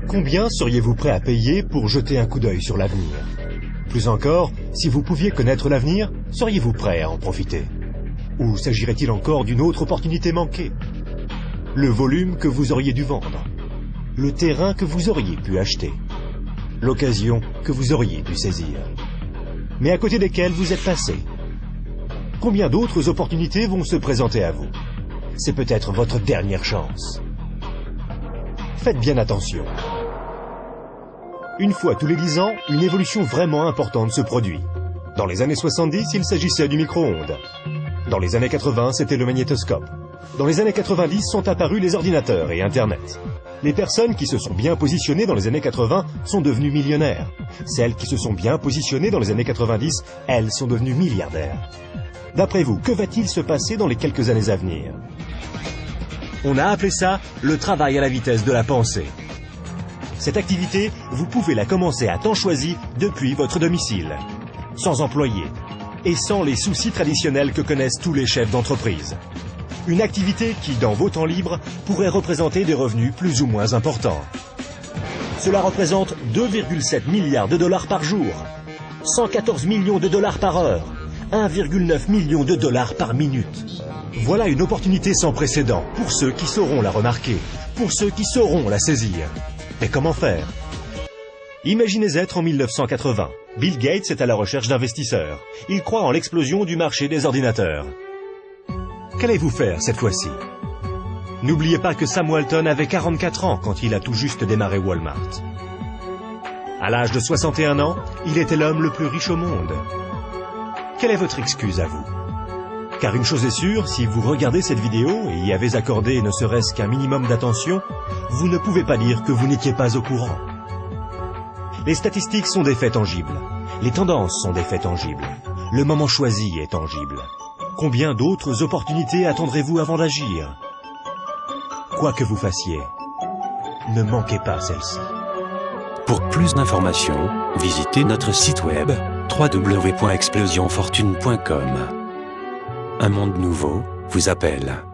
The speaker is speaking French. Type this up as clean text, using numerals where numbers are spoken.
Combien seriez-vous prêt à payer pour jeter un coup d'œil sur l'avenir? Plus encore, si vous pouviez connaître l'avenir, seriez-vous prêt à en profiter? Ou s'agirait-il encore d'une autre opportunité manquée? Le volume que vous auriez dû vendre? Le terrain que vous auriez pu acheter? L'occasion que vous auriez pu saisir? Mais à côté desquelles vous êtes passé? Combien d'autres opportunités vont se présenter à vous? C'est peut-être votre dernière chance. Faites bien attention. Une fois tous les 10 ans, une évolution vraiment importante se produit. Dans les années 70, il s'agissait du micro-ondes. Dans les années 80, c'était le magnétoscope. Dans les années 90 sont apparus les ordinateurs et Internet. Les personnes qui se sont bien positionnées dans les années 80 sont devenues millionnaires. Celles qui se sont bien positionnées dans les années 90, elles sont devenues milliardaires. D'après vous, que va-t-il se passer dans les quelques années à venir? On a appelé ça le travail à la vitesse de la pensée. Cette activité, vous pouvez la commencer à temps choisi depuis votre domicile, sans employé et sans les soucis traditionnels que connaissent tous les chefs d'entreprise. Une activité qui, dans vos temps libres, pourrait représenter des revenus plus ou moins importants. Cela représente 2,7 milliards de dollars par jour, 114 millions de dollars par heure, 1,9 million de dollars par minute. Voilà une opportunité sans précédent pour ceux qui sauront la remarquer, pour ceux qui sauront la saisir. Mais comment faire? Imaginez être en 1980. Bill Gates est à la recherche d'investisseurs. Il croit en l'explosion du marché des ordinateurs. Qu'allez-vous faire cette fois-ci? N'oubliez pas que Sam Walton avait 44 ans quand il a tout juste démarré Walmart. À l'âge de 61 ans, il était l'homme le plus riche au monde. Quelle est votre excuse à vous? Car une chose est sûre, si vous regardez cette vidéo et y avez accordé ne serait-ce qu'un minimum d'attention, vous ne pouvez pas dire que vous n'étiez pas au courant. Les statistiques sont des faits tangibles. Les tendances sont des faits tangibles. Le moment choisi est tangible. Combien d'autres opportunités attendrez-vous avant d'agir? Quoi que vous fassiez, ne manquez pas celle-ci. Pour plus d'informations, visitez notre site web www.explosionfortune.com. Un monde nouveau vous appelle.